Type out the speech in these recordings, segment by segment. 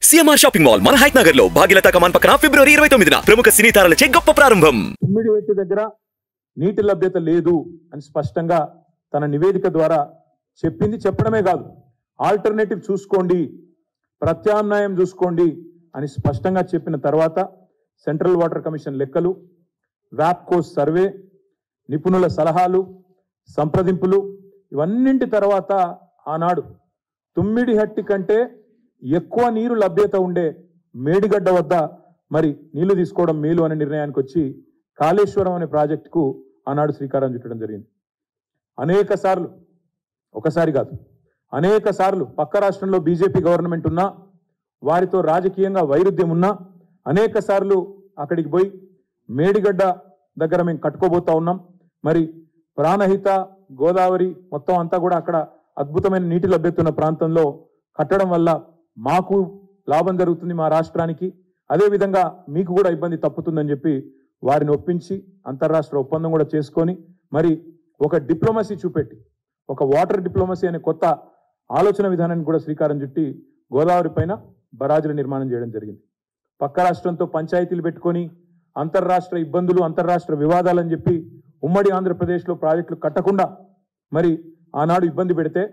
CMR shopping mall మన height Nagar లో భాగ్యలతా కమాన్ పక్కన ఫిబ్రవరి 29న ప్రముఖ సినీ తారలచే గొప్ప ప్రారంభం. ఉమ్మిడివెట్టి దగ్గర నీటి లభ్యత లేదు అని స్పష్టంగా తన నివేదిక ద్వారా చెప్పింది. చెప్పడమే కాదు, ఆల్టర్నేటివ్ చూసుకోండి, ప్రత్యామ్నాయం చూసుకోండి అని స్పష్టంగా చెప్పిన తర్వాత సెంట్రల్ వాటర్ కమిషన్ లెక్కలు, వ్యాప్కో సర్వే, నిపుణుల సలహాలు, సంప్రదింపులు ఇవన్నింటి తర్వాత ఆనాడు తుమ్మిడిహట్టి కంటే ఎక్కువ నీరు లభ్యత ఉండే మేడిగడ్డ వద్ద మరి నీళ్లు తీసుకోవడం మేలు అనే నిర్ణయానికి వచ్చి కాళేశ్వరం అనే ప్రాజెక్టుకు ఆనాడు శ్రీకారం చుట్టడం జరిగింది. అనేక సార్లు, ఒకసారి కాదు అనేక సార్లు పక్క రాష్ట్రంలో బీజేపీ గవర్నమెంట్ ఉన్నా, వారితో రాజకీయంగా వైరుధ్యం ఉన్నా అనేక సార్లు అక్కడికి పోయి మేడిగడ్డ దగ్గర మేము కట్టుకోబోతా ఉన్నాం, మరి ప్రాణహిత గోదావరి మొత్తం అంతా కూడా అక్కడ అద్భుతమైన నీటి లభ్యత ఉన్న ప్రాంతంలో కట్టడం వల్ల మాకు లాభం జరుగుతుంది, మా రాష్ట్రానికి, అదేవిధంగా మీకు కూడా ఇబ్బంది తప్పుతుందని చెప్పి వారిని ఒప్పించి అంతర్రాష్ట్ర ఒప్పందం కూడా చేసుకొని మరి ఒక డిప్లొమసీ చూపెట్టి ఒక వాటర్ డిప్లొమసీ అనే కొత్త ఆలోచన విధానాన్ని కూడా శ్రీకారం చుట్టి గోదావరి పైన బరాజుల నిర్మాణం చేయడం జరిగింది. పక్క రాష్ట్రంతో పంచాయతీలు పెట్టుకొని అంతర్రాష్ట్ర ఇబ్బందులు, అంతర్రాష్ట్ర వివాదాలని చెప్పి ఉమ్మడి ఆంధ్రప్రదేశ్లో ప్రాజెక్టులు కట్టకుండా మరి ఆనాడు ఇబ్బంది పెడితే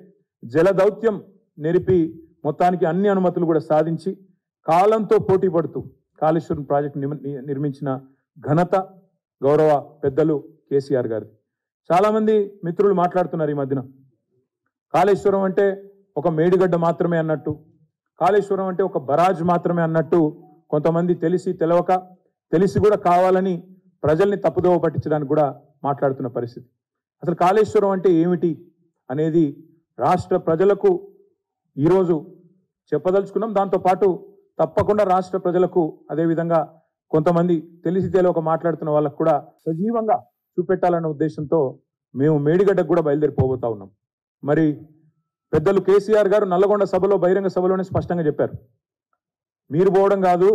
జల దౌత్యం నెరిపి మొత్తానికి అన్ని అనుమతులు కూడా సాధించి కాలంతో పోటీ పడుతూ కాళేశ్వరం ప్రాజెక్టు నిర్మించిన ఘనత గౌరవ పెద్దలు కేసీఆర్ గారు. చాలామంది మిత్రులు మాట్లాడుతున్నారు ఈ మధ్యన, కాళేశ్వరం అంటే ఒక మేడిగడ్డ మాత్రమే అన్నట్టు, కాళేశ్వరం అంటే ఒక బరాజ్ మాత్రమే అన్నట్టు కొంతమంది తెలిసి తెలవక, తెలిసి కూడా కావాలని ప్రజల్ని తప్పుదోవ పట్టించడానికి కూడా మాట్లాడుతున్న పరిస్థితి. అసలు కాళేశ్వరం అంటే ఏమిటి అనేది రాష్ట్ర ప్రజలకు ఈరోజు చెప్పదలుచుకున్నాం. దాంతోపాటు తప్పకుండా రాష్ట్ర ప్రజలకు, అదేవిధంగా కొంతమంది తెలిసి తెలియక మాట్లాడుతున్న వాళ్ళకు కూడా సజీవంగా చూపెట్టాలన్న ఉద్దేశంతో మేము మేడిగడ్డకు కూడా బయలుదేరిపోబోతా ఉన్నాం. మరి పెద్దలు కేసీఆర్ గారు నల్లగొండ సభలో, బహిరంగ సభలోనే స్పష్టంగా చెప్పారు, మీరు పోవడం కాదు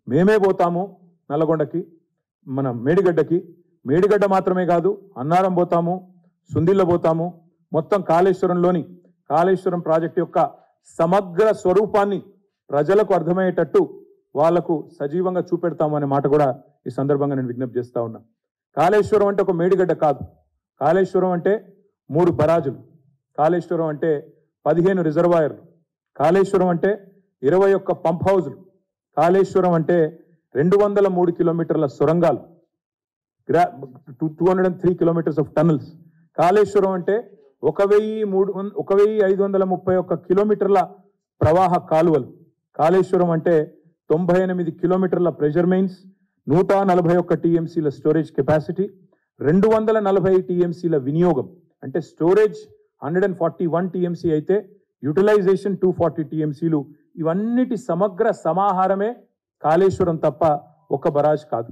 మేమే పోతాము నల్లగొండకి, మన మేడిగడ్డకి. మేడిగడ్డ మాత్రమే కాదు, అన్నారం పోతాము, సుందిల్ల పోతాము, మొత్తం కాళేశ్వరంలోని కాళేశ్వరం ప్రాజెక్టు యొక్క సమగ్ర స్వరూపాన్ని ప్రజలకు అర్థమయ్యేటట్టు వాళ్లకు సజీవంగా చూపెడతాము అనే మాట కూడా ఈ సందర్భంగా నేను విజ్ఞప్తి చేస్తా ఉన్నా. కాళేశ్వరం అంటే ఒక మేడిగడ్డ కాదు, కాళేశ్వరం అంటే 3 బరాజులు, కాళేశ్వరం అంటే 15 రిజర్వాయర్లు, కాళేశ్వరం అంటే 21 పంప్ హౌజులు, కాళేశ్వరం అంటే 203 కిలోమీటర్ల సొరంగాలు, 203 కిలోమీటర్స్ ఆఫ్ టనల్స్, కాళేశ్వరం అంటే 1531 కిలోమీటర్ల ప్రవాహ కాలువలు, కాళేశ్వరం అంటే 98 కిలోమీటర్ల ప్రెషర్ మెయిన్స్, 141 టీఎంసీల స్టోరేజ్ కెపాసిటీ, 240 టీఎంసీల వినియోగం. అంటే స్టోరేజ్ 141 టీఎంసీ అయితే యూటిలైజేషన్ 240 టీఎంసీలు. ఇవన్నిటి సమగ్ర సమాహారమే కాళేశ్వరం తప్ప ఒక బరాజ్ కాదు.